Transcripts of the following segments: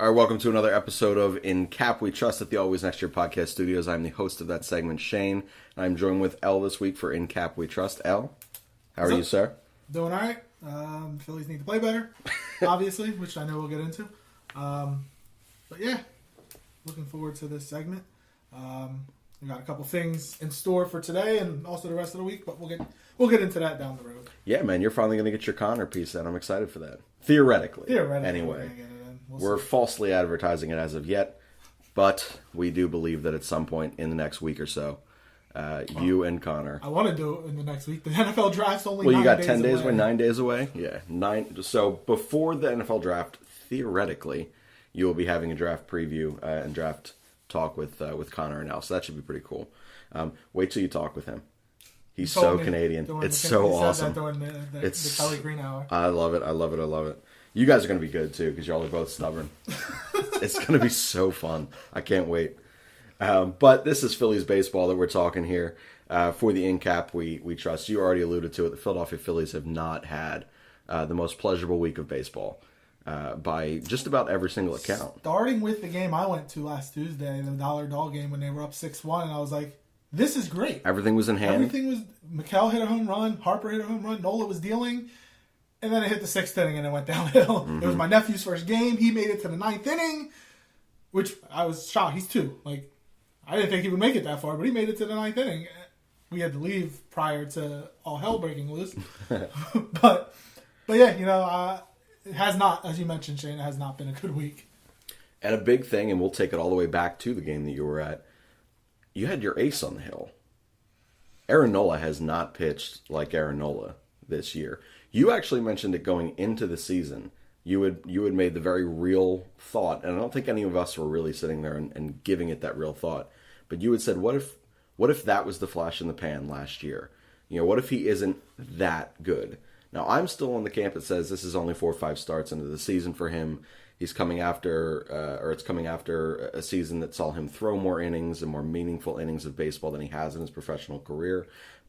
All right, welcome to another episode of In Kap We Trust at the Always Next Year podcast studios. I'm the host of that segment, Shane, and I'm joined with Elle this week for In Kap We Trust. Elle, how are you, sir? Doing all right. Phillies need to play better, obviously, which I know we'll get into. But yeah, looking forward to this segment. We got a couple things in store for today and also the rest of the week, but we'll get into that down the road. Yeah, man, you're finally going to get your Connor piece out. I'm excited for that. Theoretically, anyway. We're falsely advertising it as of yet, but we do believe that at some point in the next week or so, you and Connor. I want to do it in the next week. The NFL draft's only 9 days away. Well, you got 10 days away, 9 days away? Yeah, 9. So before the NFL draft, theoretically, you will be having a draft preview and draft talk with Connor and Al. So that should be pretty cool. Wait till you talk with him. He's so Canadian. It's so awesome. The Kelly Green Hour. I love it. You guys are going to be good, too, because y'all are both stubborn. It's going to be so fun. I can't wait. But this is Phillies baseball that we're talking here. For the In-Cap we trust. You already alluded to it. The Philadelphia Phillies have not had the most pleasurable week of baseball by just about every single account. Starting with the game I went to last Tuesday, the Dollar Doll game when they were up 6-1, and I was like, this is great. Everything was in hand. McHale hit a home run, Harper hit a home run, Nola was dealing. And then it hit the 6th inning and it went downhill. Mm-hmm. It was my nephew's first game. He made it to the 9th inning, which I was shocked. He's 2. I didn't think he would make it that far, but he made it to the 9th inning. We had to leave prior to all hell breaking loose. but yeah, it has not, as you mentioned, Shane, it has not been a good week. And a big thing, and we'll take it all the way back to the game that you were at, you had your ace on the hill. Aaron Nola has not pitched like Aaron Nola this year. You actually mentioned it going into the season. You had made the very real thought, and I don't think any of us were really sitting there and giving it that real thought. But you had said, what if that was the flash in the pan last year? What if he isn't that good? Now, I'm still on the camp that says this is only 4 or 5 starts into the season for him. He's coming after, it's coming after a season that saw him throw more innings and more meaningful innings of baseball than he has in his professional career.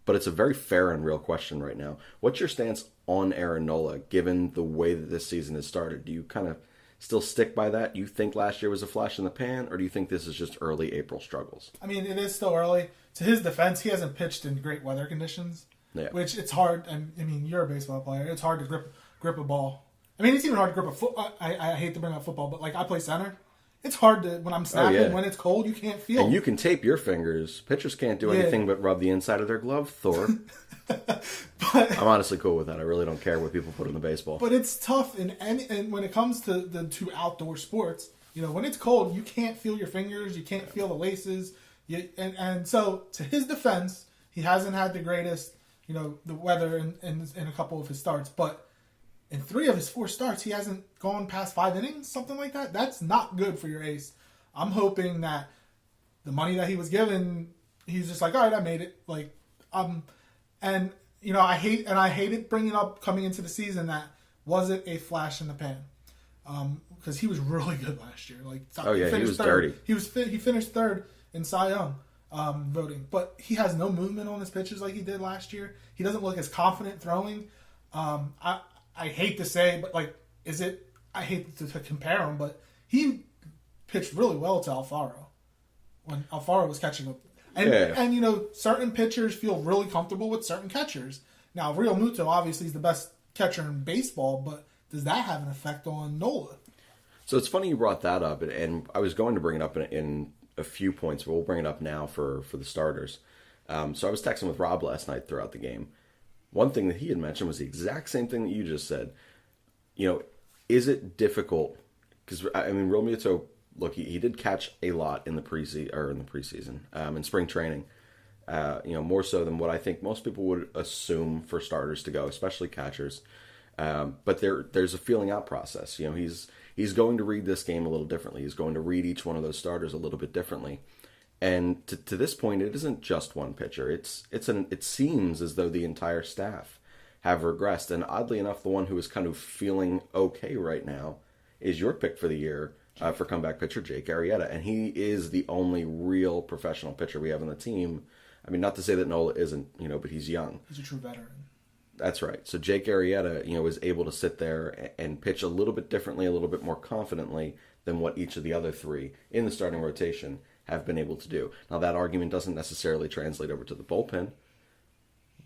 But it's a very fair and real question right now. What's your stance on Aaron Nola, given the way that this season has started? Do you kind of still stick by that? You think last year was a flash in the pan, or do you think this is just early April struggles? I mean, it is still early. To his defense, he hasn't pitched in great weather conditions, which it's hard. I mean, you're a baseball player. It's hard to grip a ball. I mean, it's even hard to grip a football. I hate to bring up football, but I play center. It's hard to, when I'm snapping, when it's cold, you can't feel. And you can tape your fingers. Pitchers can't do anything but rub the inside of their glove, Thor. I'm honestly cool with that. I really don't care what people put in the baseball. But it's tough, and when it comes to the 2 outdoor sports, when it's cold, you can't feel your fingers, you can't feel the laces. And so, to his defense, he hasn't had the greatest, the weather in a couple of his starts, but in 3 of his 4 starts, he hasn't gone past 5 innings, something like that. That's not good for your ace. I'm hoping that the money that he was given, he's just like, all right, I made it. I hated bringing up coming into the season that wasn't a flash in the pan, because he was really good last year. He was third. Dirty. He finished 3rd in Cy Young voting, but he has no movement on his pitches like he did last year. He doesn't look as confident throwing. I hate to say, but I hate to compare him, but he pitched really well to Alfaro when Alfaro was catching up. And certain pitchers feel really comfortable with certain catchers. Now, Real Muto obviously is the best catcher in baseball, but does that have an effect on Nola? So it's funny you brought that up, and I was going to bring it up in a few points, but we'll bring it up now for the starters. So I was texting with Rob last night throughout the game. One thing that he had mentioned was the exact same thing that you just said. Is it difficult? Because, Real Muto, look, he did catch a lot in the preseason, in spring training. More so than what I think most people would assume for starters to go, especially catchers. But there's a feeling out process. He's going to read this game a little differently. He's going to read each one of those starters a little bit differently. And to this point, it isn't just one pitcher. It seems as though the entire staff have regressed. And oddly enough, the one who is kind of feeling okay right now is your pick for the year for comeback pitcher, Jake Arrieta. And he is the only real professional pitcher we have on the team. I mean, not to say that Nola isn't, but he's young. He's a true veteran. That's right. So Jake Arrieta, was able to sit there and pitch a little bit differently, a little bit more confidently than what each of the other three in the starting rotation have been able to do. Now, that argument doesn't necessarily translate over to the bullpen,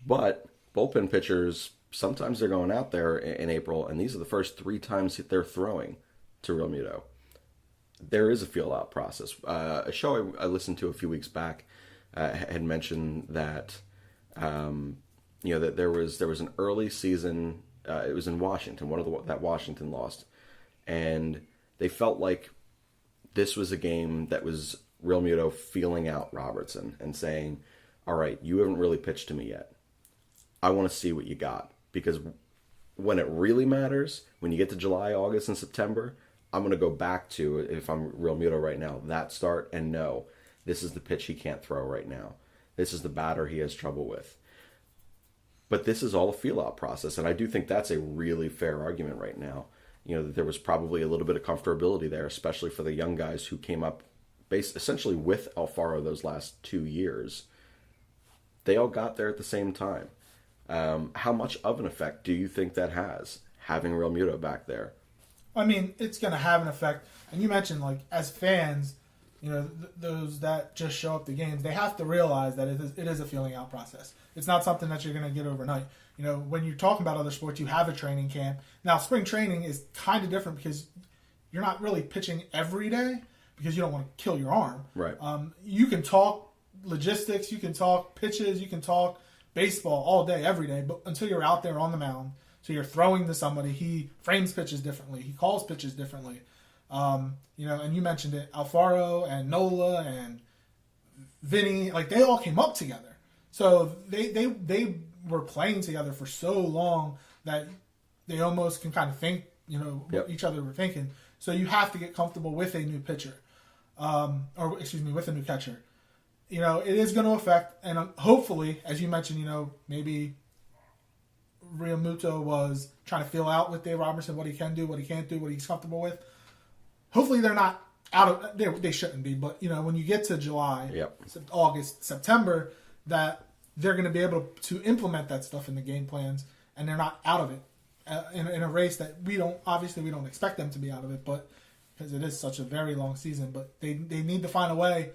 but bullpen pitchers, sometimes they're going out there in April, and these are the first 3 times they're throwing to Real Muto. There is a feel-out process. A show I listened to a few weeks back had mentioned that that there was an early season. It was in Washington, that Washington lost, and they felt like this was a game that was Real Muto feeling out Robertson and saying, "All right, you haven't really pitched to me yet. I want to see what you got, because when it really matters, when you get to July, August, and September, I'm going to go back to, if I'm Real Muto right now, that start, and no, this is the pitch he can't throw right now. This is the batter he has trouble with." But this is all a feel-out process, and I do think that's a really fair argument right now. That there was probably a little bit of comfortability there, especially for the young guys who came up essentially with Alfaro those last 2 years. They all got there at the same time. How much of an effect do you think that has, having Real Muto back there? I mean, it's going to have an effect. And you mentioned, as fans, those that just show up to games, they have to realize that it is a feeling out process. It's not something that you're going to get overnight. When you're talking about other sports, you have a training camp. Now, spring training is kind of different because you're not really pitching every day because you don't want to kill your arm. Right. You can talk logistics, you can talk pitches, you can talk baseball all day, every day, but until you're out there on the mound, so you're throwing to somebody, he frames pitches differently, he calls pitches differently. And you mentioned it, Alfaro and Nola and Vinny, they all came up together. So they were playing together for so long that they almost can kind of think, what each other were thinking. So you have to get comfortable with a new pitcher, with a new catcher. It is going to affect, and hopefully, as you mentioned, maybe Real Muto was trying to feel out with Dave Robertson what he can do, what he can't do, what he's comfortable with. Hopefully they're not out of, they shouldn't be, but when you get to July, August, September, that they're going to be able to implement that stuff in the game plans, and they're not out of it in a race that we don't expect them to be out of it, but because it is such a very long season, but they need to find a way.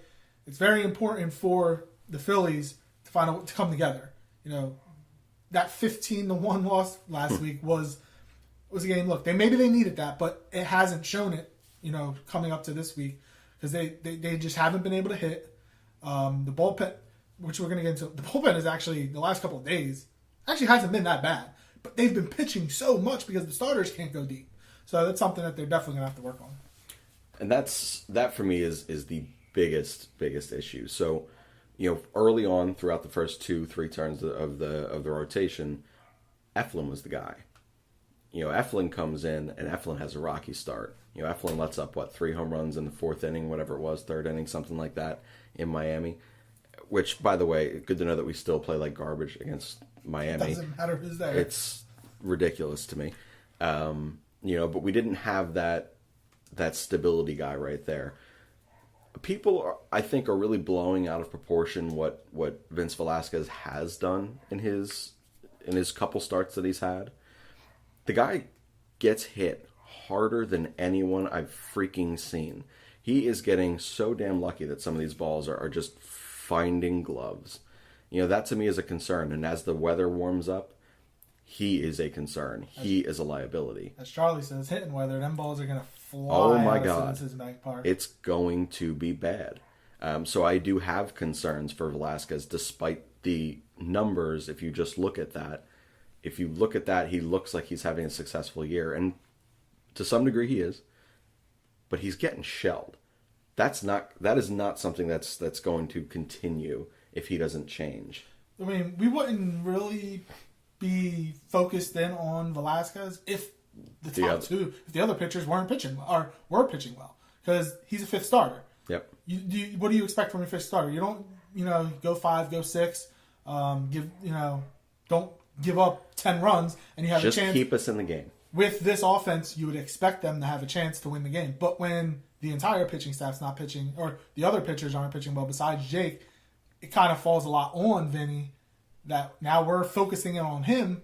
It's very important for the Phillies to come together. That 15-1 loss last week was a game. Look, maybe they needed that, but it hasn't shown it. Coming up to this week, because they just haven't been able to hit the bullpen, which we're going to get into. The bullpen is actually the last couple of days hasn't been that bad, but they've been pitching so much because the starters can't go deep. So that's something that they're definitely going to have to work on. And that for me is the biggest issue. So, early on throughout the first 2-3 turns of the rotation, Eflin was the guy. Eflin comes in and Eflin has a rocky start. Eflin lets up 3 home runs in the 4th inning, whatever it was, 3rd inning, something like that in Miami. Which, by the way, good to know that we still play like garbage against Miami. It doesn't matter who's there. It's ridiculous to me. But we didn't have that stability guy right there. People, I think, are really blowing out of proportion what Vince Velasquez has done in his couple starts that he's had. The guy gets hit harder than anyone I've freaking seen. He is getting so damn lucky that some of these balls are just finding gloves. That to me is a concern. And as the weather warms up, he is a concern. He is a liability. As Charlie says, hitting weather, them balls are going to fly oh my out God. of Citizens Bank Park. It's going to be bad. So I do have concerns for Velasquez, despite the numbers. If you just look at that, he looks like he's having a successful year. And to some degree he is. But he's getting shelled. That is not something that's going to continue if he doesn't change. I mean, we wouldn't really be focused in on Velasquez if the other pitchers weren't pitching or were pitching well, because he's a 5th starter. Yep. What do you expect from a 5th starter? You don't go 5, go 6, don't give up 10 runs and you have just a chance. Keep us in the game. With this offense, you would expect them to have a chance to win the game. But when the entire pitching staff's not pitching, or the other pitchers aren't pitching well besides Jake, it kind of falls a lot on Vinny, that now we're focusing in on him,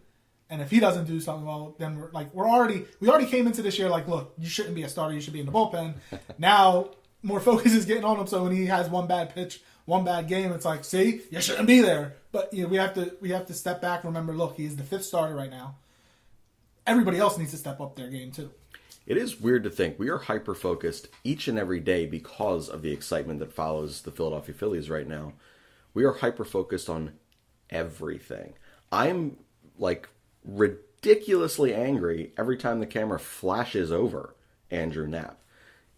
And if he doesn't do something well, then we already came into this year like, look, you shouldn't be a starter. You should be in the bullpen. Now more focus is getting on him. So when he has one bad pitch, one bad game, it's like, see, you shouldn't be there. But we have to step back. Remember, look, he's the 5th starter right now. Everybody else needs to step up their game too. It is weird to think we are hyper focused each and every day because of the excitement that follows the Philadelphia Phillies right now. We are hyper focused on everything. I'm like ridiculously angry every time the camera flashes over Andrew Knapp.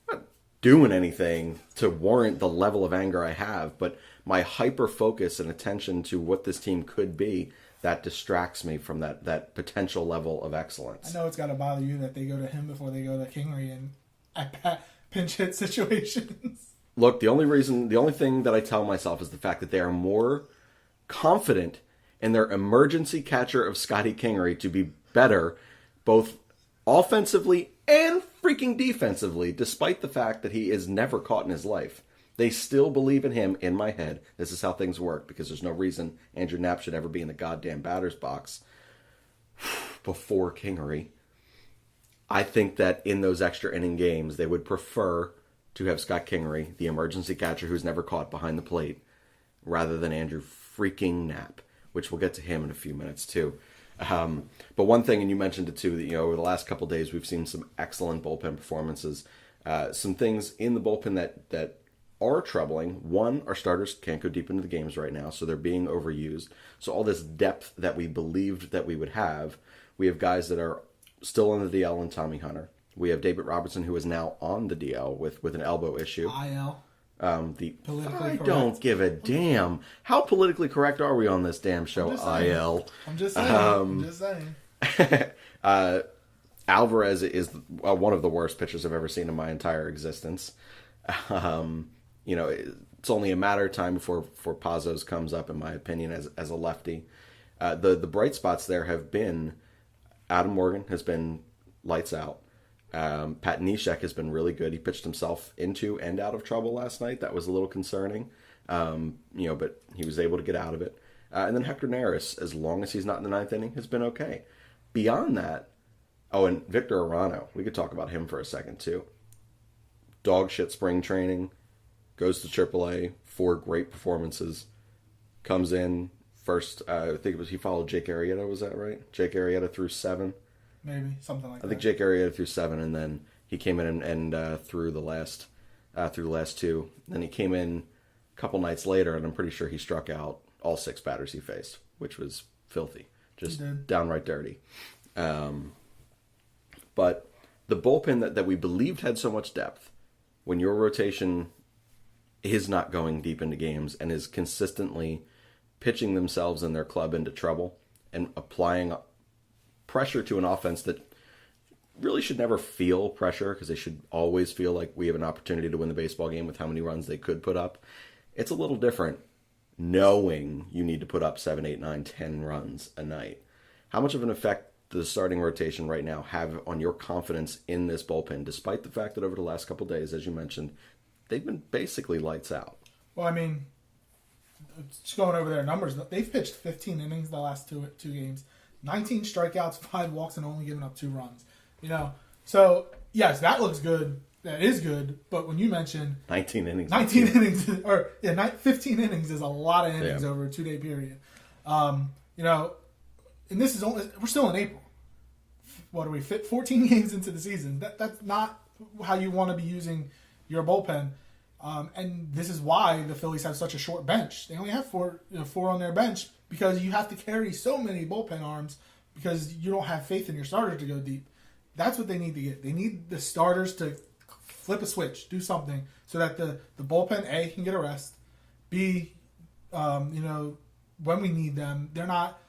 I'm not doing anything to warrant the level of anger I have, but my hyper focus and attention to what this team could be, that distracts me from that potential level of excellence. I know it's got to bother you that they go to him before they go to Kingery in pinch hit situations. Look, the only thing that I tell myself is the fact that they are more confident in their emergency catcher of Scotty Kingery to be better, both offensively and freaking defensively, despite the fact that he is never caught in his life. They still believe in him in my head. This is how things work, because there's no reason Andrew Knapp should ever be in the goddamn batter's box before Kingery. I think that in those extra inning games, they would prefer to have Scott Kingery, the emergency catcher who's never caught behind the plate, rather than Andrew freaking Knapp, which we'll get to him in a few minutes too. But one thing, and you mentioned it too, that over the last couple of days we've seen some excellent bullpen performances. Some things in the bullpen that are troubling. One, our starters can't go deep into the games right now, so they're being overused. So all this depth that we believed that we would have, we have guys that are still on the DL and Tommy Hunter. We have David Robertson, who is now on the DL with an elbow issue. IL. I don't give a damn. How politically correct are we on this damn show? IL. I'm just saying. Alvarez is one of the worst pitchers I've ever seen in my entire existence. It's only a matter of time before Pazos comes up, in my opinion, as a lefty. The bright spots there have been Adam Morgan has been lights out. Pat Neshek has been really good. He pitched himself into and out of trouble last night. That was a little concerning, but he was able to get out of it. And then Hector Neris, as long as he's not in the 9th inning, has been okay. Beyond that, and Victor Arano, we could talk about him for a second too. Dog shit spring training, goes to AAA, 4 great performances, comes in first. I think he followed Jake Arrieta. Was that right? Jake Arrieta threw 7. Maybe something like that. I think Jake Arrieta threw 7, and then he came in and threw the last 2. Then he came in a couple nights later, and I'm pretty sure he struck out all 6 batters he faced, which was filthy, just downright dirty. But the bullpen that we believed had so much depth, when your rotation is not going deep into games and is consistently pitching themselves and their club into trouble and applying pressure to an offense that really should never feel pressure, because they should always feel like we have an opportunity to win the baseball game with how many runs they could put up. It's a little different knowing you need to put up 7, 8, 9, 10 runs a night. How much of an effect does the starting rotation right now have on your confidence in this bullpen, despite the fact that over the last couple of days, as you mentioned, they've been basically lights out? Well, I mean, just going over their numbers, they've pitched 15 innings the last two games. 19 strikeouts, 5 walks, and only giving up 2 runs. So yes, that looks good. That is good. But when you mention 19 innings, 15 innings is a lot of innings over a 2-day period. And this is only, we're still in April. What are we, 14 games into the season? That's not how you want to be using your bullpen. And this is why the Phillies have such a short bench. They only have 4 on their bench, because you have to carry so many bullpen arms because you don't have faith in your starters to go deep. That's what they need to get. They need the starters to flip a switch, do something, so that the bullpen, A, can get a rest, B, when we need them, they're not,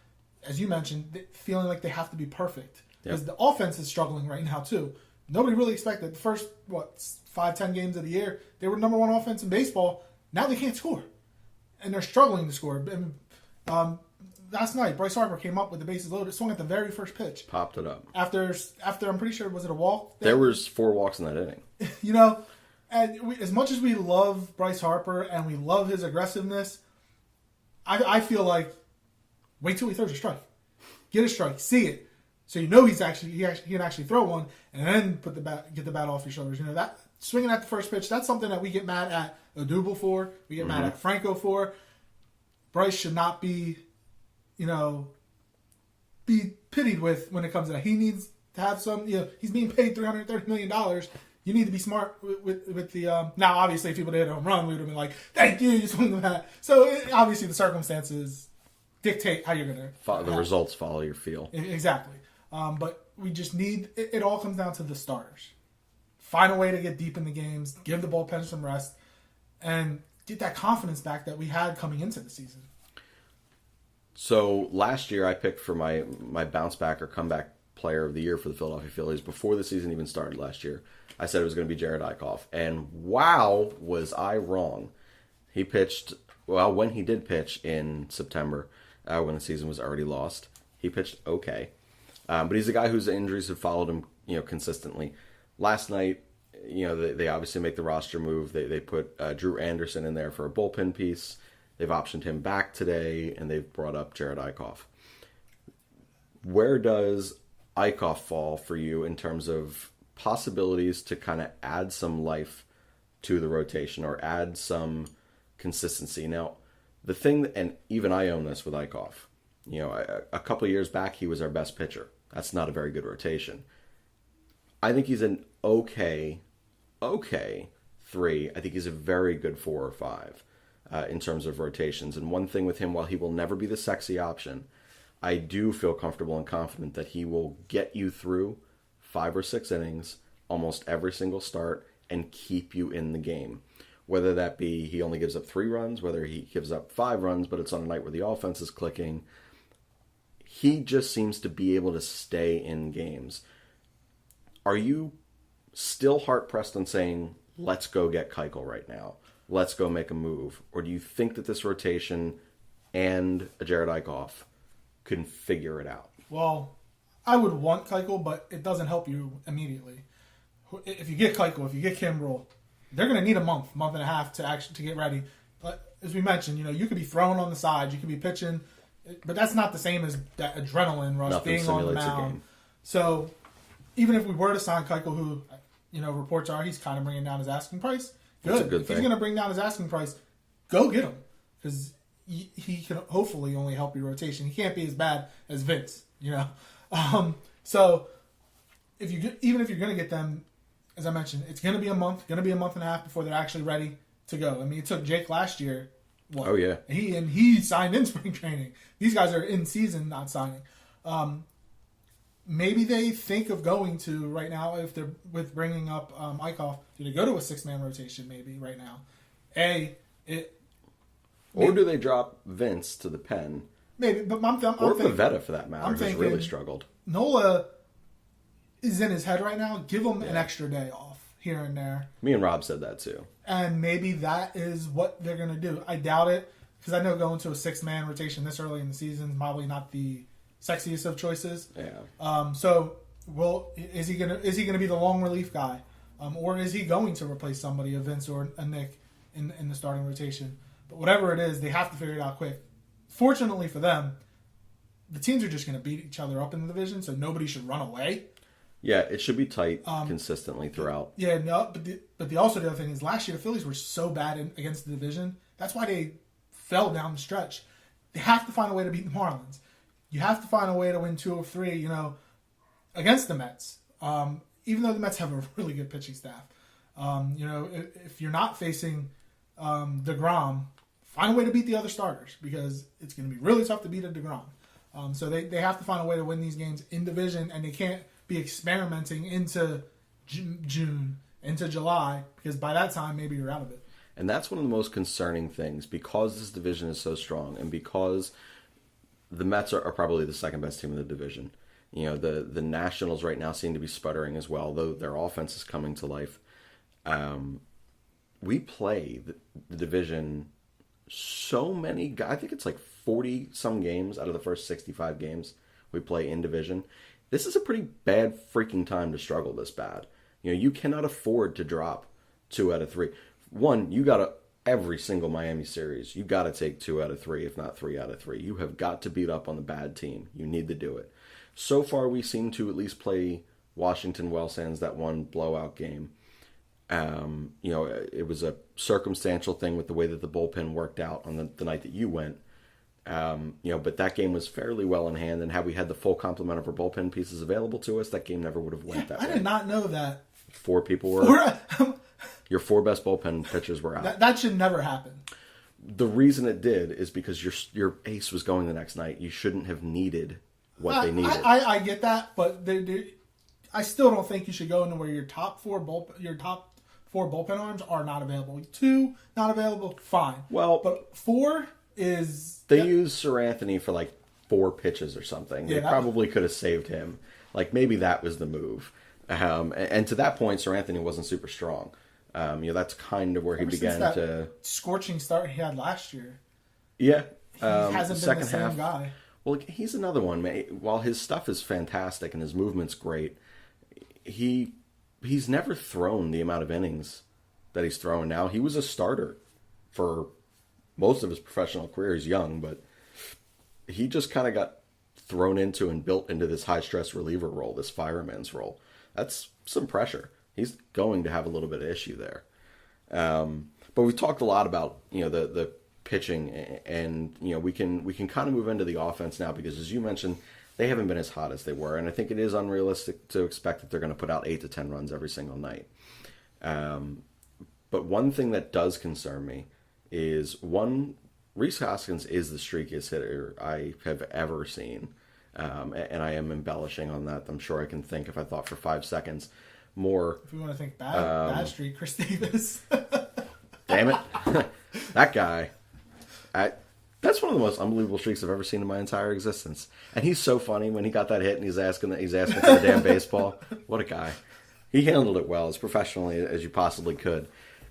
as you mentioned, feeling like they have to be perfect. Because the offense is struggling right now, too. Nobody really expected the first, 5-10 games of the year, they were number 1 offense in baseball. Now they can't score. And they're struggling to score. Last night, Bryce Harper came up with the bases loaded, swung at the very first pitch. Popped it up. After I'm pretty sure, was it a walk? There was 4 walks in that inning. And as much as we love Bryce Harper and we love his aggressiveness, I feel like, wait till he throws a strike. get a strike, see it, so you know he can actually throw one, and then get the bat off your shoulders. You know, that swinging at the first pitch, that's something that we get mad at Odubel for, we get mad at Franco for. Bryce should not be, be pitied with when it comes to that. He needs to have some, he's being paid $330 million. You need to be smart with the, now obviously if people did a home run, we would have been like, thank you swung the bat. So obviously the circumstances dictate how you're going to. The results follow your feel. Exactly. But we just need, it all comes down to the starters. Find a way to get deep in the games, give the bullpen some rest, and get that confidence back that we had coming into the season. So last year I picked for my bounce back or comeback player of the year for the Philadelphia Phillies before the season even started last year. I said it was going to be Jared Eichhoff. And wow, was I wrong. He pitched, well, when he did pitch in September, when the season was already lost, he pitched okay. But he's a guy whose injuries have followed him, consistently. Last night, they obviously make the roster move. They put Drew Anderson in there for a bullpen piece. They've optioned him back today, and they've brought up Jared Eichhoff. Where does Eichhoff fall for you in terms of possibilities to kind of add some life to the rotation or add some consistency? Now, the thing, and even I own this with Eichhoff, a couple of years back, he was our best pitcher. That's not a very good rotation. I think he's an okay 3. I think he's a very good 4 or 5 in terms of rotations. And one thing with him, while he will never be the sexy option, I do feel comfortable and confident that he will get you through 5 or 6 innings, almost every single start, and keep you in the game. Whether that be he only gives up 3 runs, whether he gives up 5 runs, but it's on a night where the offense is clicking. He just seems to be able to stay in games. Are you still hard-pressed on saying, let's go get Keuchel right now? Let's go make a move? Or do you think that this rotation and a Jared Eichhoff can figure it out? Well, I would want Keuchel, but it doesn't help you immediately. If you get Keuchel, if you get Kimbrel, they're going to need a month and a half to get ready. But as we mentioned, you could be thrown on the side, you could be pitching, but that's not the same as that adrenaline rush. Nothing being on the simulates a mound. game. So even if we were to sign Keuchel, who reports are he's kind of bringing down his asking price, good. That's a good if thing. he's going to bring down his asking price, go get him, because he can hopefully only help your rotation. He can't be as bad as Vince, So even if you're going to get them, as I mentioned, it's going to be a month and a half before they're actually ready to go. I mean, it took Jake last year. What? Oh yeah, he signed in spring training. These guys are in season, not signing. Maybe they think of going to right now, if they're with bringing up Eichhoff, do they go to a 6-man rotation maybe right now? Or do they drop Vince to the pen? Maybe, but I'm thinking, Pavetta for that matter, who's really struggled. Nola is in his head right now. Give him an extra day off here and there. Me and Rob said that too. And maybe that is what they're going to do. I doubt it, because I know going to a 6-man rotation this early in the season is probably not the sexiest of choices. Yeah. Is he gonna be the long relief guy, or is he going to replace somebody, a Vince or a Nick, in the starting rotation? But whatever it is, they have to figure it out quick. Fortunately for them, the teams are just going to beat each other up in the division, so nobody should run away. Yeah, it should be tight consistently throughout. Yeah, no, but the other thing is, last year the Phillies were so bad against the division. That's why they fell down the stretch. They have to find a way to beat the Marlins. You have to find a way to win 2 or 3, against the Mets. Even though the Mets have a really good pitching staff. If you're not facing DeGrom, find a way to beat the other starters, because it's going to be really tough to beat a DeGrom. So they have to find a way to win these games in division, and they can't be experimenting into June, into July, because by that time, maybe you're out of it. And that's one of the most concerning things, because this division is so strong, and because the Mets are probably the second best team in the division. The Nationals right now seem to be sputtering as well, though their offense is coming to life. We play the division so many guys. I think it's like 40-some games out of the first 65 games we play in division. This is a pretty bad freaking time to struggle this bad. You cannot afford to drop 2 out of 3. One, you got to every single Miami series, you got to take 2 out of 3, if not 3 out of 3. You have got to beat up on the bad team. You need to do it. So far, we seem to at least play Washington well, sans that one blowout game. It was a circumstantial thing with the way that the bullpen worked out on the night that you went. But that game was fairly well in hand, and had we had the full complement of our bullpen pieces available to us, that game never would have went that way. I did not know that. 4 people were... Your 4 best bullpen pitchers were out. That should never happen. The reason it did is because your ace was going the next night. You shouldn't have needed what they needed. I get that, but I still don't think you should go into where your top 4 bullpen arms are not available. 2 not available, fine. Well, but 4 is... They used Sir Anthony for like 4 pitches or something. They probably could have saved him. Like, maybe that was the move. And to that point, Sir Anthony wasn't super strong. That's kind of where he began to... scorching start he had last year. Yeah. He hasn't been the same guy. Well, he's another one, man. While his stuff is fantastic and his movement's great, he's never thrown the amount of innings that he's throwing now. He was a starter for most of his professional career. He's young, but he just kind of got thrown into and built into this high-stress reliever role, this fireman's role. That's some pressure. He's going to have a little bit of issue there. But we've talked a lot about, the pitching, and, we can kind of move into the offense now because, as you mentioned, they haven't been as hot as they were. And I think it is unrealistic to expect that they're going to put out 8 to 10 runs every single night. But one thing that does concern me is, Rhys Hoskins is the streakiest hitter I have ever seen. And I am embellishing on that. I'm sure I can think, if I thought for 5 seconds, more. If we want to think bad streak, Chris Davis. Damn it. That guy. That's one of the most unbelievable streaks I've ever seen in my entire existence. And he's so funny when he got that hit and he's asking for the damn baseball. What a guy. He handled it well, as professionally as you possibly could.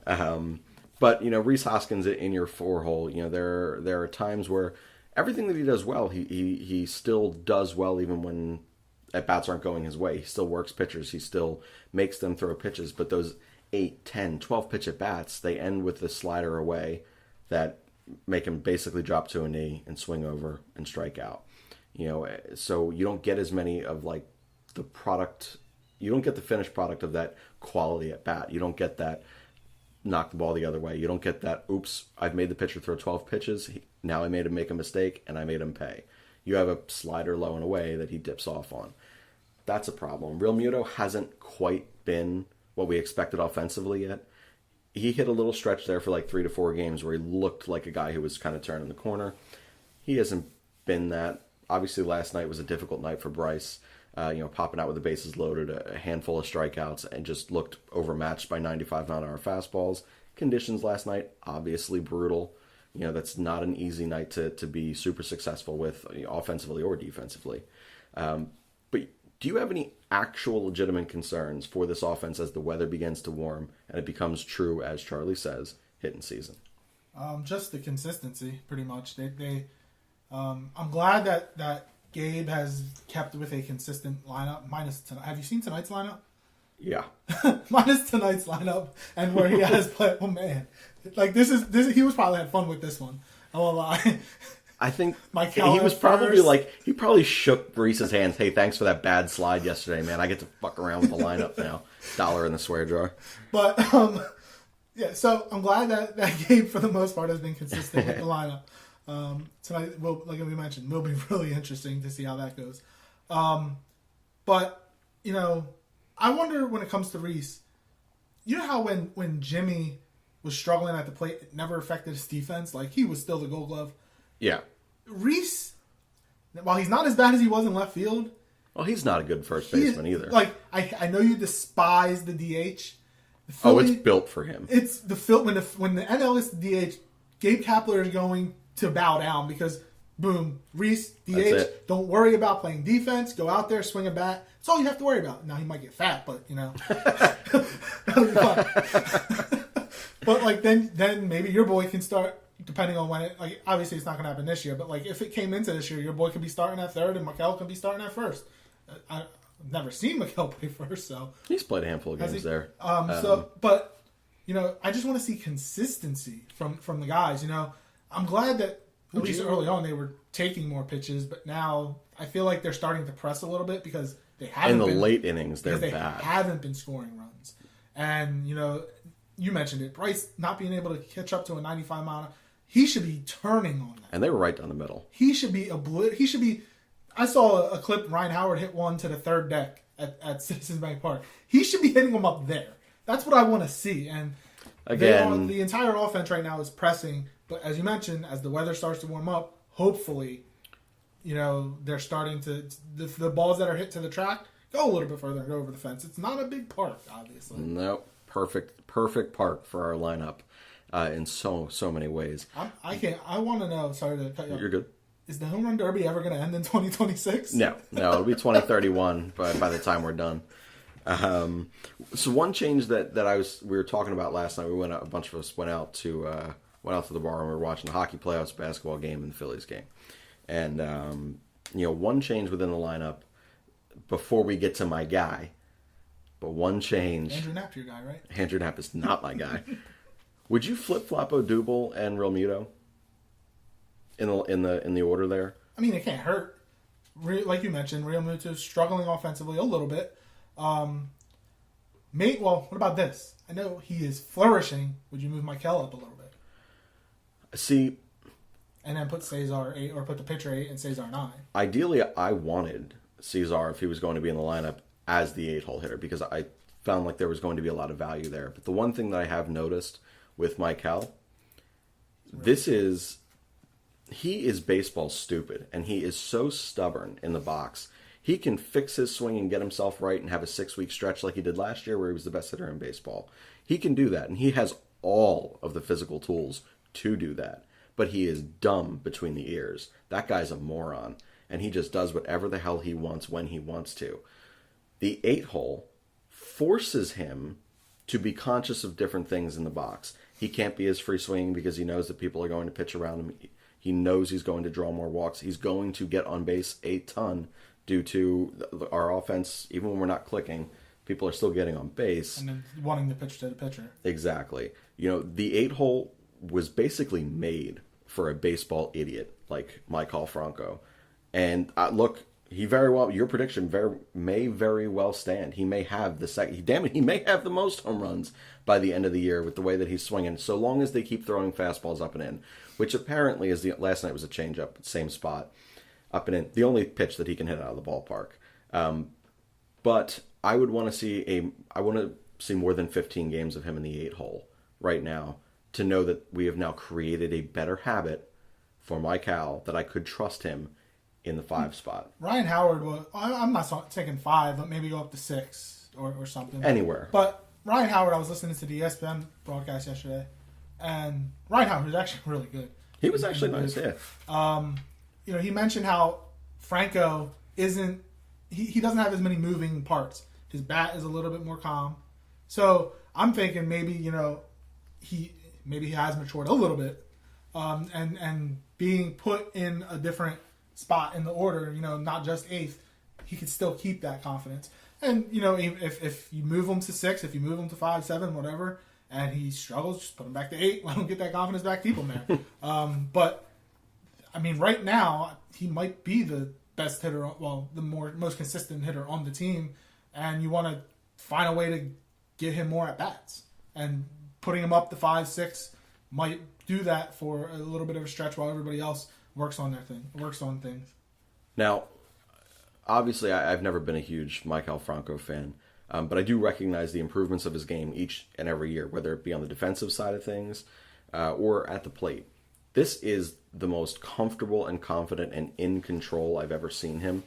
But, Rhys Hoskins in your 4-hole, there are times where everything that he does well, he still does well even when at-bats aren't going his way. He still works pitchers. He still makes them throw pitches. But those 8, 10, 12 pitch at-bats, they end with the slider away that make him basically drop to a knee and swing over and strike out. So you don't get as many of like the product. You don't get the finished product of that quality at-bat. You don't get that knock the ball the other way. You don't get that, oops, I've made the pitcher throw 12 pitches. Now I made him make a mistake and I made him pay. You have a slider low and away that he dips off on. That's a problem. Real Muto hasn't quite been what we expected offensively yet. He hit a little stretch there for like 3 to 4 games where he looked like a guy who was kind of turning the corner. He hasn't been that. Obviously, last night was a difficult night for Bryce. Popping out with the bases loaded, a handful of strikeouts, and just looked overmatched by 95-mile-an-hour fastballs. Conditions last night, obviously brutal. That's not an easy night to be super successful with, offensively or defensively. But do you have any actual legitimate concerns for this offense as the weather begins to warm and it becomes true, as Charlie says, hitting season? Just the consistency, pretty much. I'm glad that Gabe has kept with a consistent lineup. Minus tonight. Have you seen tonight's lineup? Yeah. Minus tonight's lineup and where he has played. Oh man, like this. He was probably had fun with this one. I won't lie. I think he was probably he probably shook Reese's hands. Hey, thanks for that bad slide yesterday, man. I get to fuck around with the lineup now. $1 in the swear jar. But yeah. So I'm glad that Gabe, for the most part, has been consistent with the lineup. Tonight, like we mentioned, will be really interesting to see how that goes. But I wonder when it comes to Reese. You know how when Jimmy was struggling at the plate, it never affected his defense. Like, he was still the Gold Glove. Yeah. Reese, while he's not as bad as he was in left field, well, he's not a good first baseman either. Like, I know you despise the DH. It's built for him. It's the when the NL is the DH, Gabe Kapler is going to bow down because, boom, Reese, DH, don't worry about playing defense. Go out there, swing a bat. That's all you have to worry about. Now, he might get fat, but, that'll be fun. But, like, then maybe your boy can start, depending on when it, like, obviously it's not going to happen this year, but, like, if it came into this year, your boy could be starting at third and Mikel could be starting at first. I've never seen Mikel play first, so. He's played a handful of games there. But I just want to see consistency from the guys. I'm glad that at least early on they were taking more pitches, but now I feel like they're starting to press a little bit because they haven't in the late innings they're bad. Haven't been scoring runs. And you mentioned it, Bryce not being able to catch up to a 95 mile an hour. He should be turning on that. And they were right down the middle. He should be I saw a clip Ryan Howard hit one to the third deck at Citizens Bank Park. He should be hitting them up there. That's what I want to see. And again, the entire offense right now is pressing. But as you mentioned, as the weather starts to warm up, hopefully, they're starting to the balls that are hit to the track go a little bit further and go over the fence. It's not a big park, obviously. No, perfect park for our lineup in so many ways. I want to know. Sorry to cut you off. You're good. Is the home run derby ever going to end in 2026? No, it'll be 2031 by the time we're done. So one change that we were talking about last night, a bunch of us went out to the bar and we were watching the hockey playoffs, basketball game, and the Phillies game. And one change within the lineup before we get to my guy, but one change. Andrew Knapp's your guy, right? Andrew Knapp is not my guy. Would you flip flop Odubel and Real Muto in the order there? I mean, it can't hurt. Like you mentioned, Real Muto's struggling offensively a little bit. What about this? I know he is flourishing. Would you move Michael up a little bit? See, and then put Cesar 8, or put the pitcher 8 and Cesar 9. Ideally, I wanted Cesar, if he was going to be in the lineup, as the 8-hole hitter, because I found like there was going to be a lot of value there. But the one thing that I have noticed with Michael, he is baseball stupid, and he is so stubborn in the box. He can fix his swing and get himself right and have a 6-week stretch like he did last year where he was the best hitter in baseball. He can do that, and he has all of the physical tools to do that. But he is dumb between the ears. That guy's a moron, and he just does whatever the hell he wants when he wants to. The 8-hole forces him to be conscious of different things in the box. He can't be as free swinging because he knows that people are going to pitch around him. He knows he's going to draw more walks. He's going to get on base a ton due to our offense. Even when we're not clicking, people are still getting on base. And then wanting to pitch to the pitcher. Exactly. The 8-hole was basically made for a baseball idiot like Michael Franco. And look, your prediction may very well stand. He may have he may have the most home runs by the end of the year with the way that he's swinging, so long as they keep throwing fastballs up and in, which apparently last night was a changeup, same spot, up and in, the only pitch that he can hit out of the ballpark. But I want to see more than 15 games of him in the 8-hole right now to know that we have now created a better habit for Michael, that I could trust him in the 5 spot. Ryan Howard I'm not taking 5, but maybe go up to 6 or something. Anywhere. But Ryan Howard, I was listening to the ESPN broadcast yesterday, and Ryan Howard was actually really good. He was actually nice, yeah. He mentioned how Franco isn't, he doesn't have as many moving parts. His bat is a little bit more calm. So I'm thinking maybe, he has matured a little bit, and being put in a different spot in the order, not just 8th, he could still keep that confidence. And if you move him to 6, if you move him to 5, 7, whatever, and he struggles, just put him back to 8, let him get that confidence back, keep him there. But I mean, right now he might be the best hitter, the most consistent hitter on the team, and you want to find a way to get him more at bats. And putting him up to 5, 6 might do that for a little bit of a stretch while everybody else works on things. Now, obviously, I've never been a huge Michael Franco fan, but I do recognize the improvements of his game each and every year, whether it be on the defensive side of things or at the plate. This is the most comfortable and confident and in control I've ever seen him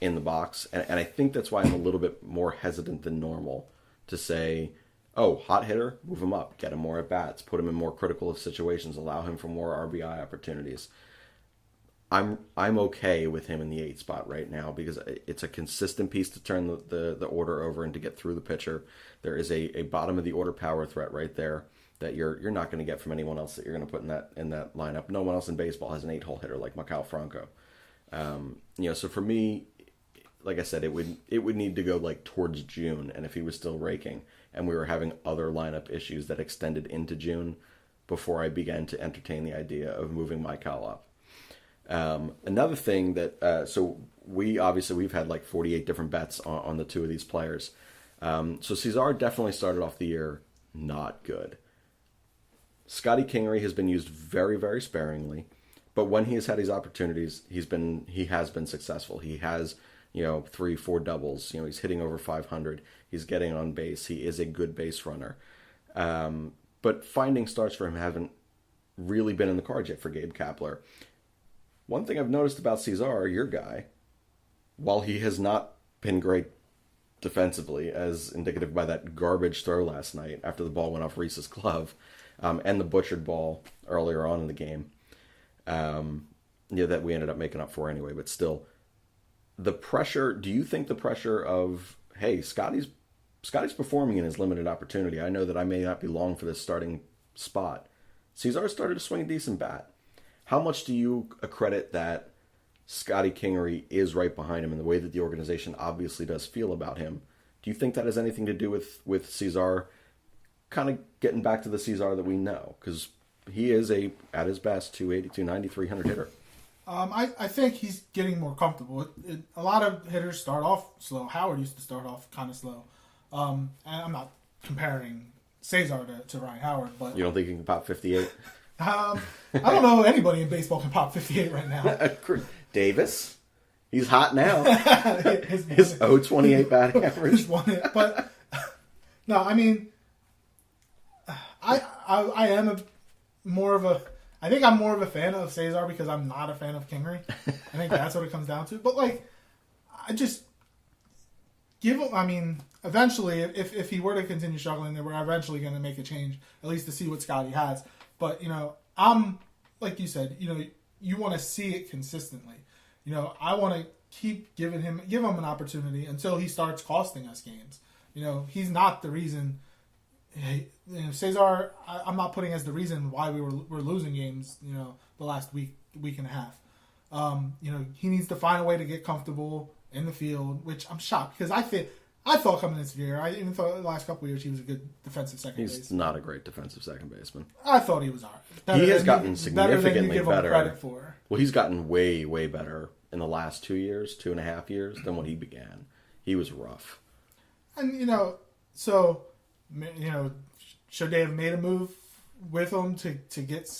in the box, and I think that's why I'm a little bit more hesitant than normal to say, oh, hot hitter, move him up, get him more at bats, put him in more critical of situations, allow him for more RBI opportunities. I'm okay with him in the 8 spot right now because it's a consistent piece to turn the order over and to get through the pitcher. There is a bottom of the order power threat right there that you're not going to get from anyone else that you're going to put in that lineup. No one else in baseball has an 8-hole hitter like Michael Franco. So for me, like I said, it would need to go like towards June, and if he was still raking, and we were having other lineup issues that extended into June, before I began to entertain the idea of moving Michael up. Another thing that so we've had like 48 different bets on the two of these players. So Cesar definitely started off the year not good. Scotty Kingery has been used very, very sparingly, but when he has had these opportunities, he has been successful. He has 3-4 doubles. He's hitting over 500. He's getting on base. He is a good base runner. But finding starts for him haven't really been in the cards yet for Gabe Kapler. One thing I've noticed about Cesar, your guy, while he has not been great defensively, as indicative by that garbage throw last night after the ball went off Reese's glove, and the butchered ball earlier on in the game, that we ended up making up for anyway, but still, the pressure, do you think the pressure of, hey, Scotty's performing in his limited opportunity. I know that I may not be long for this starting spot. Cesar started to swing a decent bat. How much do you accredit that Scotty Kingery is right behind him in the way that the organization obviously does feel about him? Do you think that has anything to do with Cesar kind of getting back to the Cesar that we know? Because he is at his best, 280, 290, 300 hitter. I think he's getting more comfortable. A lot of hitters start off slow. Howard used to start off kind of slow. And I'm not comparing Cesar to Ryan Howard, but you don't think he can pop 58? I don't know anybody in baseball can pop 58 right now. Davis, he's hot now. his 0.28 batting average. But no, I mean, I am more of a fan of Cesar because I'm not a fan of Kingery. I think that's what it comes down to. But like, I just give him. I mean, eventually, if he were to continue struggling, then we're eventually going to make a change, at least to see what Scotty has. But I'm like you said, you want to see it consistently. I want to keep give him an opportunity until he starts costing us games. He's not the reason. Cesar, I'm not putting as the reason why we're losing games. The last week and a half. He needs to find a way to get comfortable in the field, which I'm shocked because I thought coming this year, I even thought the last couple of years he was a good defensive second baseman. He's not a great defensive second baseman. I thought he was all right. He has gotten significantly better. Credit for. Well, he's gotten way, way better in the last 2 years, 2.5 years than when he began. He was rough. And, should they have made a move with him to get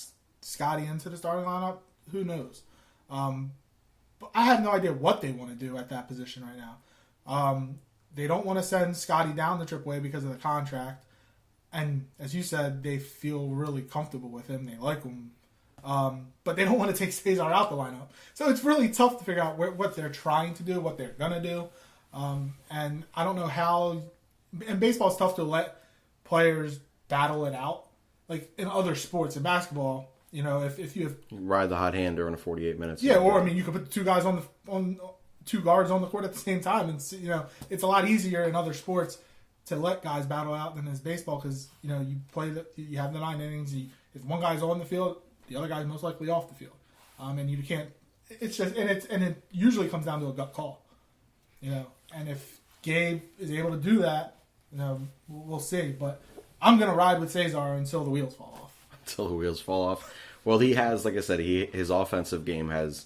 Scotty into the starting lineup? Who knows? But I have no idea what they want to do at that position right now. They don't want to send Scotty down to AAA because of the contract. And as you said, they feel really comfortable with him. They like him. But they don't want to take Cesar out the lineup. So it's really tough to figure out what they're trying to do, what they're going to do. And I don't know how... And baseball is tough to let players battle it out. Like in other sports, in basketball, if you have... Ride the hot hand during 48 minutes. Yeah, or you could put two guys on two guards on the court at the same time, and it's a lot easier in other sports to let guys battle out than in baseball because you have the 9 innings. If one guy's on the field, the other guy's most likely off the field, and you can't. It's just and it usually comes down to a gut call, And if Gabe is able to do that, we'll see. But I'm gonna ride with Cesar until the wheels fall off. Until the wheels fall off. Well, he has, like I said, his offensive game has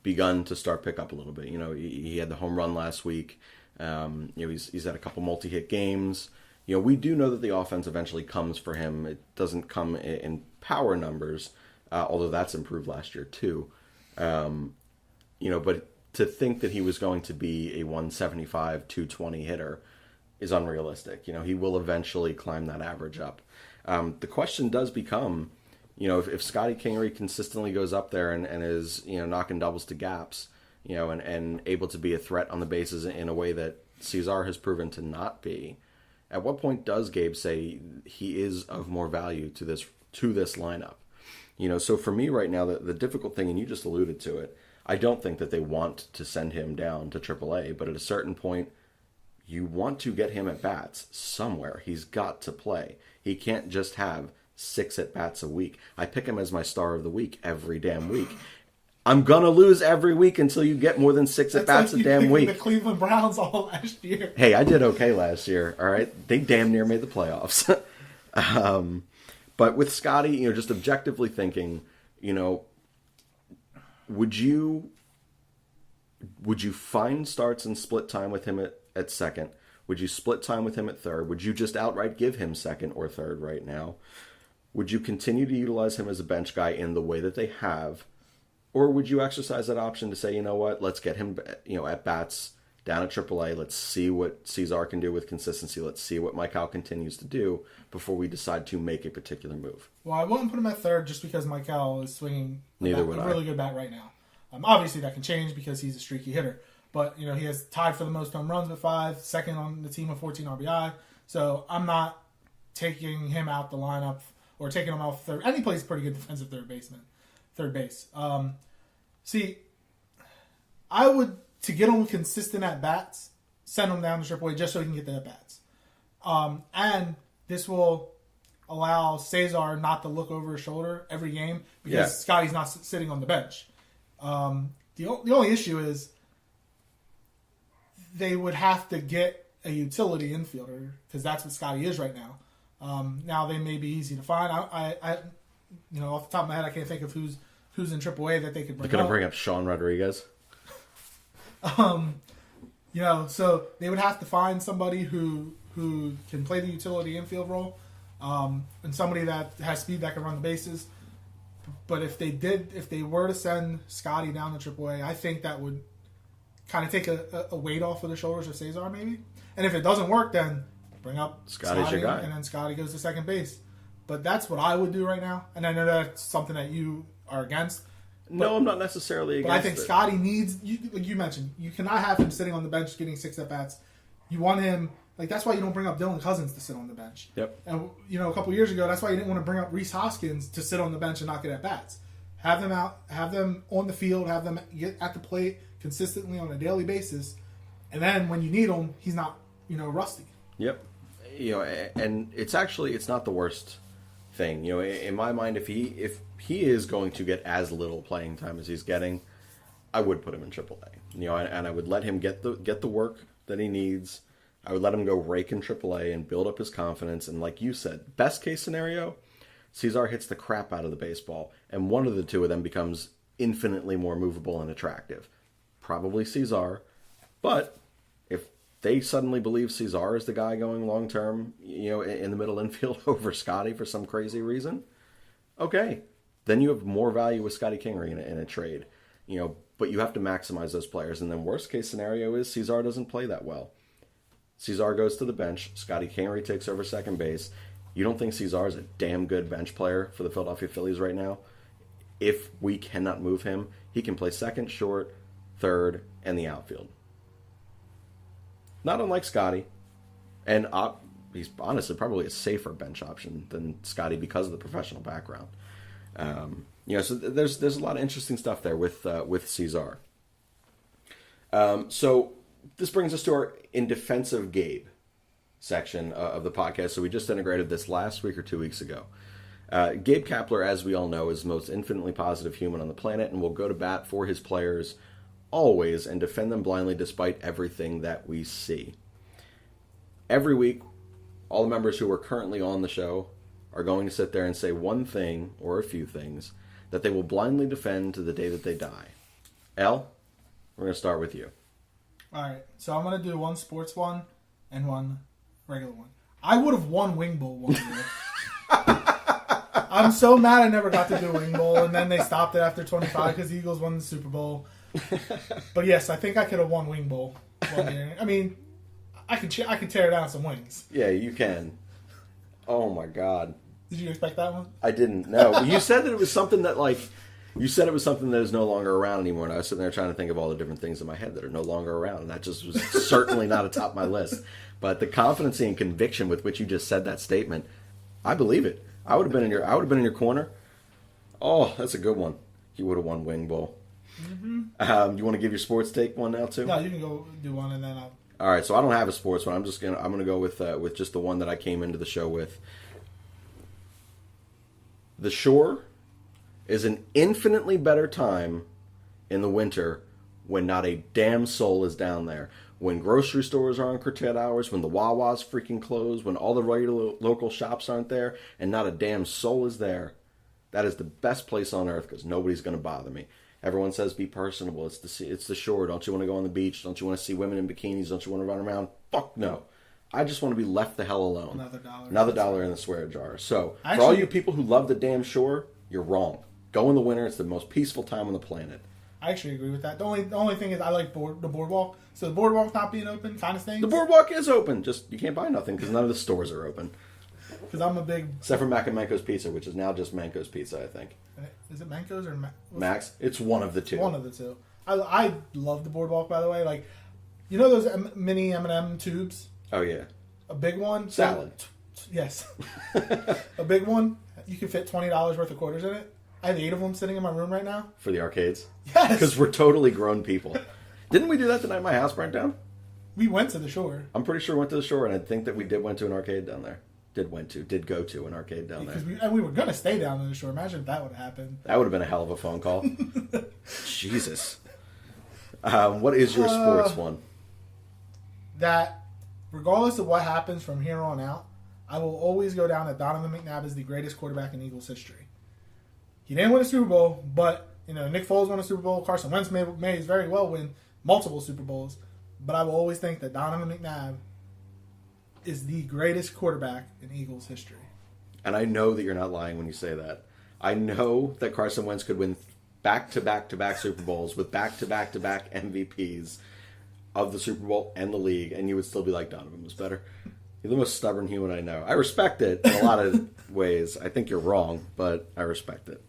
begun to start pick up a little bit. He had the home run last week. He's had a couple multi-hit games. We do know that the offense eventually comes for him. It doesn't come in power numbers, although that's improved last year too. But to think that he was going to be a 175, 220 hitter is unrealistic. He will eventually climb that average up. The question does become, if Scotty Kingery consistently goes up there and is, knocking doubles to gaps, and able to be a threat on the bases in a way that Cesar has proven to not be, at what point does Gabe say he is of more value to this lineup? So for me right now, the difficult thing, and you just alluded to it, I don't think that they want to send him down to AAA, but at a certain point, you want to get him at bats somewhere. He's got to play. He can't just have 6 at bats a week. I pick him as my star of the week every damn week. I'm gonna lose every week until you get more than 6 at bats a damn week. The Cleveland Browns all last year. Hey, I did okay last year. All right, they damn near made the playoffs. But with Scotty, just objectively thinking, would you find starts and split time with him at second? Would you split time with him at third? Would you just outright give him second or third right now? Would you continue to utilize him as a bench guy in the way that they have? Or would you exercise that option to say, you know what, let's get him, at bats down at AAA. Let's see what Cesar can do with consistency. Let's see what Michael continues to do before we decide to make a particular move. Well, I wouldn't put him at third just because Michael is swinging a really good bat right now. Obviously, that can change because he's a streaky hitter. But, he has tied for the most home runs with 5, second on the team with 14 RBI. So I'm not taking him out the lineup or taking him off third. And he plays pretty good defensive third base. See, I would, to get him consistent at bats, send him down to AAA just so he can get the at bats. And this will allow Cesar not to look over his shoulder every game because Scotty's not sitting on the bench. The only issue is they would have to get a utility infielder because that's what Scotty is right now. Now they may be easy to find. I off the top of my head, I can't think of who's in AAA that they could bring up. They're going to bring up Sean Rodriguez. So they would have to find somebody who can play the utility infield role, and somebody that has speed that can run the bases. But if they were to send Scotty down to AAA, I think that would kind of take a weight off of the shoulders of Cesar, maybe. And if it doesn't work, then bring up Scotty's your guy, and then Scotty goes to second base. But that's what I would do right now, and I know that's something that you are against. No, I'm not necessarily against it. But I think Scotty needs, like you mentioned, you cannot have him sitting on the bench getting 6 at-bats. You want him, that's why you don't bring up Dylan Cousins to sit on the bench. Yep. And, a couple years ago, that's why you didn't want to bring up Rhys Hoskins to sit on the bench and not get at-bats. Have them out, have them on the field, have them get at the plate consistently on a daily basis. And then when you need him, he's not, rusty. Yep. And it's not the worst thing. In my mind, if he is going to get as little playing time as he's getting, I would put him in AAA. And I would let him get the work that he needs. I would let him go rake in AAA and build up his confidence. And like you said, best case scenario, Cesar hits the crap out of the baseball, and one of the two of them becomes infinitely more movable and attractive. Probably Cesar, but if they suddenly believe Cesar is the guy going long term, in the middle infield over Scotty for some crazy reason, okay, then you have more value with Scotty Kingery in a trade. But you have to maximize those players. And then worst case scenario is Cesar doesn't play that well. Cesar goes to the bench. Scotty Kingery takes over second base. You don't think Cesar is a damn good bench player for the Philadelphia Phillies right now? If we cannot move him, he can play second, short, third, and the outfield. Not unlike Scotty. And he's honestly probably a safer bench option than Scotty because of the professional background. So there's a lot of interesting stuff there with Cesar. So this brings us to our In Defense of Gabe section of the podcast. So we just integrated this last week or 2 weeks ago. Gabe Kapler, as we all know, is the most infinitely positive human on the planet and will go to bat for his players always and defend them blindly despite everything that we see. Every week, all the members who are currently on the show are going to sit there and say one thing or a few things that they will blindly defend to the day that they die. Elle, we're going to start with you. All right, so I'm going to do one sports one and one regular one. I would have won Wing Bowl one year. I'm so mad I never got to do Wing Bowl, and then they stopped it after 25 because the Eagles won the Super Bowl. But yes, I think I could have won Wing Bowl one year. I mean, I could tear down some wings. Yeah, you can. Oh my God. Did you expect that one? I didn't. No. You said that it was something that is no longer around anymore, and I was sitting there trying to think of all the different things in my head that are no longer around, and that just was certainly not atop my list. But the confidence and conviction with which you just said that statement, I believe it. I would have been in your corner. Oh, that's a good one. You would have won Wing Bowl. Mm-hmm. You want to give your sports take one now too? No, you can go do one, and then I'll. All right, so I don't have a sports one. I'm gonna go with just the one that I came into the show with. The Shore is an infinitely better time in the winter when not a damn soul is down there. When grocery stores are on curtailed hours, when the Wawa's freaking closed, when all the regular local shops aren't there, and not a damn soul is there, that is the best place on earth because nobody's going to bother me. Everyone says be personable. It's the shore. Don't you want to go on the beach? Don't you want to see women in bikinis? Don't you want to run around? Fuck no. I just want to be left the hell alone. Another dollar in the swear jar. So, for all you people who love the damn shore, you're wrong. Go in the winter. It's the most peaceful time on the planet. I actually agree with that. The only thing is I like the boardwalk. So the boardwalk not being open kind of stinks. The boardwalk is open. Just you can't buy nothing because none of the stores are open. Because I'm a big... Except for Mac and Manco's Pizza, which is now just Manco's Pizza, I think. Is it Manco's or Max? It's one of the two. One of the two. I love the boardwalk, by the way. Like, you know those mini M&M tubes? Oh, yeah. A big one? Salad. Yes. A big one. You can fit $20 worth of quarters in it. I have 8 of them sitting in my room right now. For the arcades? Yes. Because we're totally grown people. Didn't we do that the night my house burnt down? We went to the shore. I'm pretty sure we went to the shore, and I think that we did to an arcade down there. Did go to an arcade down there. We were going to stay down on the shore. Imagine if that would have happened. That would have been a hell of a phone call. Jesus. What is your sports one? That, regardless of what happens from here on out, I will always go down that Donovan McNabb is the greatest quarterback in Eagles history. He didn't win a Super Bowl, but Nick Foles won a Super Bowl. Carson Wentz may very well win multiple Super Bowls. But I will always think that Donovan McNabb is the greatest quarterback in Eagles history. And I know that you're not lying when you say that. I know that Carson Wentz could win back-to-back-to-back Super Bowls with back-to-back-to-back MVPs of the Super Bowl and the league, and you would still be like, Donovan was better. You're the most stubborn human I know. I respect it in a lot of ways. I think you're wrong, but I respect it.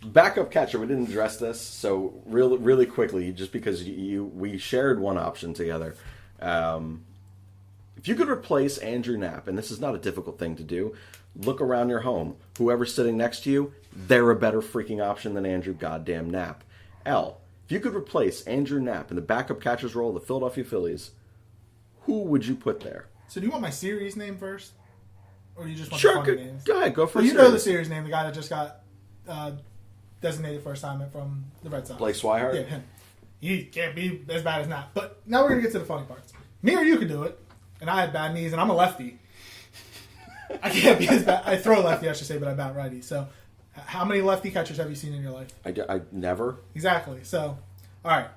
Backup catcher, we didn't address this, so really quickly, just because we shared one option together. If you could replace Andrew Knapp, and this is not a difficult thing to do, look around your home. Whoever's sitting next to you, they're a better freaking option than Andrew goddamn Knapp. L, if you could replace Andrew Knapp in the backup catcher's role of the Philadelphia Phillies, who would you put there? So do you want my series name first? Or you just want the funny names? Go ahead, go for it. You know the series name, the guy that just got designated for assignment from the Red Sox. Blake Swihart? Yeah, him. He can't be as bad as Knapp. But now we're going to get to the funny parts. Me or you could do it. And I had bad knees, and I'm a lefty. I can't be as bad. I throw lefty, I should say, but I'm bat righty. So, how many lefty catchers have you seen in your life? I never. Exactly. So, all right.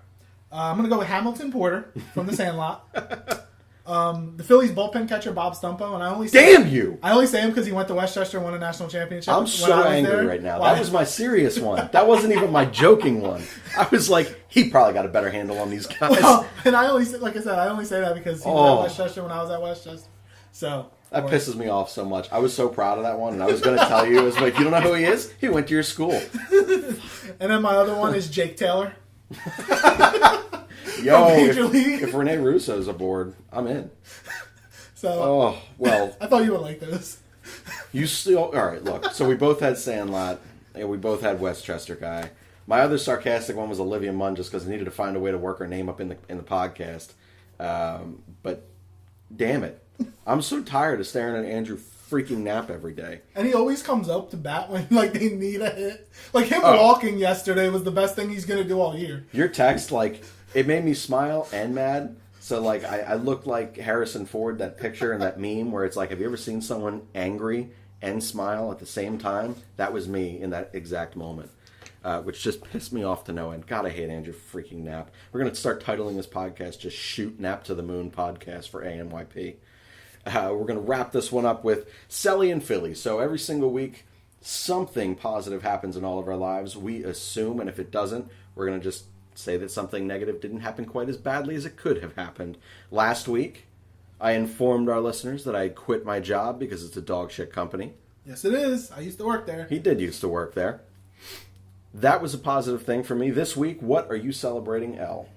I'm going to go with Hamilton Porter from the Sandlot. The Phillies bullpen catcher, Bob Stumpo, and I only say I only say him because he went to Westchester and won a national championship. I'm so angry right now. That was my serious one. That wasn't even my joking one. I was like, he probably got a better handle on these guys. Well, and I only say that because he was at Westchester when I was at Westchester. So that pisses me off so much. I was so proud of that one, and I was going to tell you, I was like, you don't know who he is? He went to your school. And then my other one is Jake Taylor. Yo, if Rene Russo's aboard, I'm in. So, I thought you would like those. You still all right? Look, so we both had Sandlot, and we both had Westchester guy. My other sarcastic one was Olivia Munn, just because I needed to find a way to work her name up in the podcast. But damn it, I'm so tired of staring at Andrew freaking Knapp every day. And he always comes up to bat when they need a hit. Like him walking yesterday was the best thing he's gonna do all year. Your text it made me smile and mad. So, I looked like Harrison Ford, that picture and that meme where it's like, have you ever seen someone angry and smile at the same time? That was me in that exact moment, which just pissed me off to no end. God, I hate Andrew freaking Knapp. We're going to start titling this podcast just Shoot Knapp to the Moon Podcast for ANYP. We're going to wrap this one up with Selly and Philly. So, every single week, something positive happens in all of our lives. We assume, and if it doesn't, we're going to just say that something negative didn't happen quite as badly as it could have happened. Last week, I informed our listeners that I quit my job because it's a dog shit company. Yes, it is. I used to work there. He did used to work there. That was a positive thing for me. This week, what are you celebrating, L?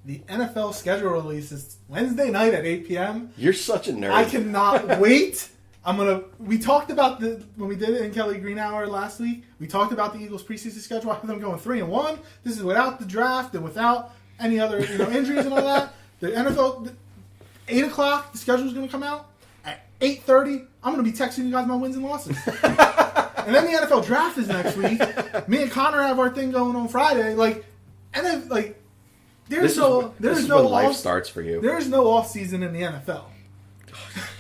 The NFL schedule release is Wednesday night at 8 p.m. You're such a nerd. I cannot wait. We talked about when we did it in Kelly Green Hour last week. We talked about the Eagles preseason schedule. I have them going 3-1. This is without the draft and without any other injuries and all that. The NFL 8 o'clock. The schedule is going to come out at 8:30. I'm going to be texting you guys my wins and losses. And then the NFL draft is next week. Me and Connor have our thing going on Friday. Like, and then like, This is when life starts for you. There is no off season in the NFL.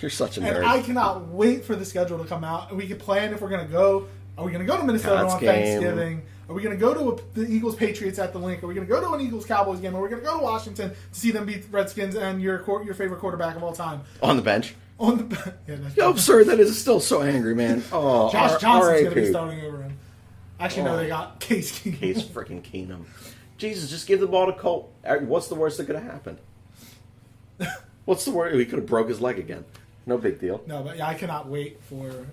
You're such a nerd. And I cannot wait for the schedule to come out, and we can plan if we're going to go. Are we going to go to Minnesota on Thanksgiving? Are we going to go to the Eagles Patriots at the Link? Are we going to go to an Eagles Cowboys game? Are we going to go to Washington to see them beat the Redskins and your favorite quarterback of all time on the bench? On the bench. Yeah, yo, absurd. That is still so angry, man. Oh, Josh Johnson's going to be starting over him. Actually, no, they got Case Keenum. Case freaking Keenum. Jesus, just give the ball to Colt. What's the worst that could have happened? What's the worst? He could have broke his leg again. No big deal. No, but yeah, I cannot wait for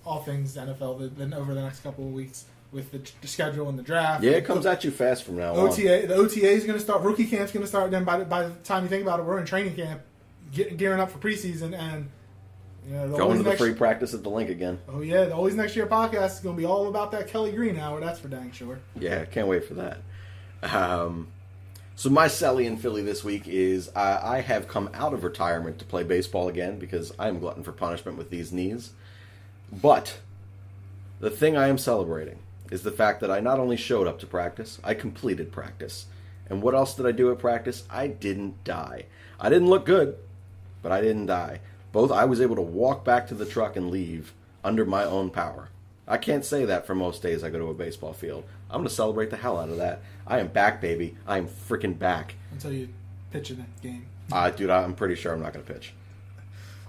all things NFL then over the next couple of weeks with the schedule and the draft. Yeah, it comes at you fast from now on. The OTA is going to start. Rookie camp's going to start. Then by the time you think about it, we're in training camp, gearing up for preseason, and going to the free practice at the Link again. Oh yeah, the Always Next Year podcast is going to be all about that Kelly Green hour. That's for dang sure. Yeah, can't wait for that. So my Selly in Philly this week is I have come out of retirement to play baseball again because I am glutton for punishment with these knees. But the thing I am celebrating is the fact that I not only showed up to practice, I completed practice. And what else did I do at practice? I didn't die. I didn't look good, but I didn't die. I was able to walk back to the truck and leave under my own power. I can't say that for most days I go to a baseball field. I'm going to celebrate the hell out of that. I am back, baby. I am freaking back. Until you pitch in that game. Dude, I'm pretty sure I'm not going to pitch.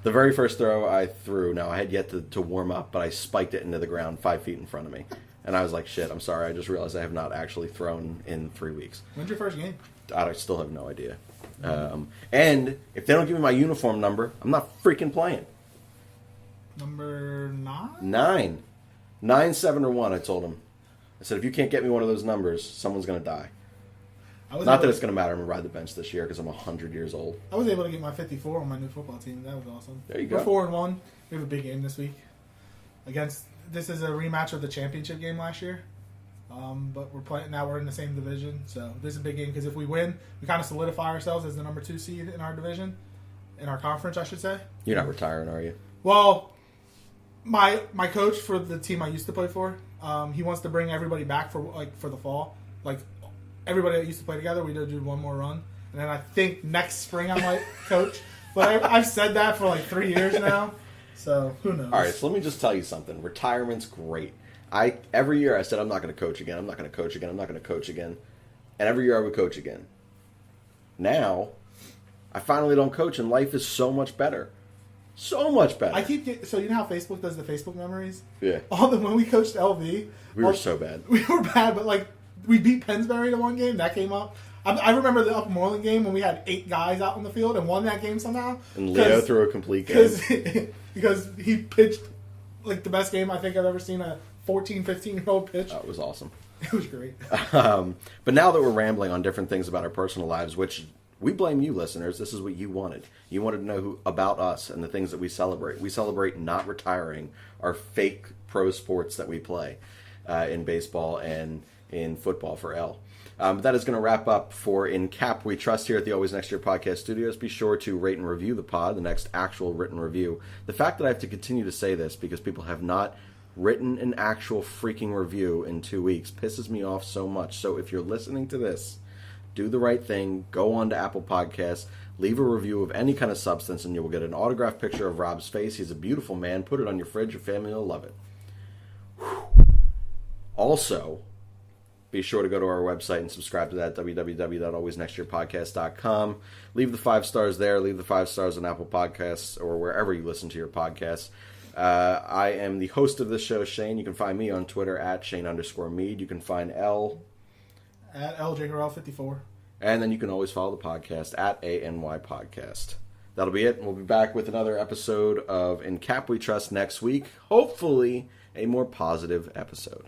The very first throw I threw, now I had yet to warm up, but I spiked it into the ground 5 feet in front of me. And I was like, shit, I'm sorry. I just realized I have not actually thrown in 3 weeks. When's your first game? I still have no idea. And if they don't give me my uniform number, I'm not freaking playing. Number 9? 9. 9, 7, or 1, I told him. I said, if you can't get me one of those numbers, someone's going to die. Not that it's going to matter. I'm going to ride the bench this year because I'm 100 years old. I was able to get my 54 on my new football team. That was awesome. There you go. We're 4-1. We have a big game this week. This is a rematch of the championship game last year. But we're in the same division. So this is a big game because if we win, we kind of solidify ourselves as the number 2 seed in our division. In our conference, I should say. You're not retiring, are you? Well, my coach for the team I used to play for, he wants to bring everybody back for the fall. Like everybody that used to play together, we do one more run, and then I think next spring I might coach. But I've said that for like 3 years now, so who knows? All right, so let me just tell you something. Retirement's great. Every year I said I'm not going to coach again. I'm not going to coach again. I'm not going to coach again, and every year I would coach again. Now, I finally don't coach, and life is so much better. So much better. So you know how Facebook does the Facebook memories? Yeah. When we coached LV, we were so bad. We were bad, but like we beat Pennsbury to one game. That came up. I remember the Upper Moreland game when we had 8 guys out on the field and won that game somehow. And Leo threw a complete game. Because he pitched like the best game I think I've ever seen a 14, 15-year-old pitch. That was awesome. It was great. But now that we're rambling on different things about our personal lives, which we blame you, listeners. This is what you wanted. You wanted to know about us and the things that we celebrate. We celebrate not retiring our fake pro sports that we play in baseball and in football for L. That is going to wrap up for In Kap We Trust here at the Always Next Year Podcast Studios. Be sure to rate and review the pod, the next actual written review. The fact that I have to continue to say this because people have not written an actual freaking review in 2 weeks pisses me off so much. So if you're listening to this, do the right thing. Go on to Apple Podcasts. Leave a review of any kind of substance, and you will get an autographed picture of Rob's face. He's a beautiful man. Put it on your fridge. Your family will love it. Whew. Also, be sure to go to our website and subscribe to that, www.alwaysnextyearpodcast.com. Leave the 5 stars there. Leave the 5 stars on Apple Podcasts or wherever you listen to your podcasts. I am the host of this show, Shane. You can find me on Twitter at Shane_Meade. You can find L at LJGarel54. And then you can always follow the podcast at ANY Podcast. That'll be it. We'll be back with another episode of In Kap We Trust next week. Hopefully, a more positive episode.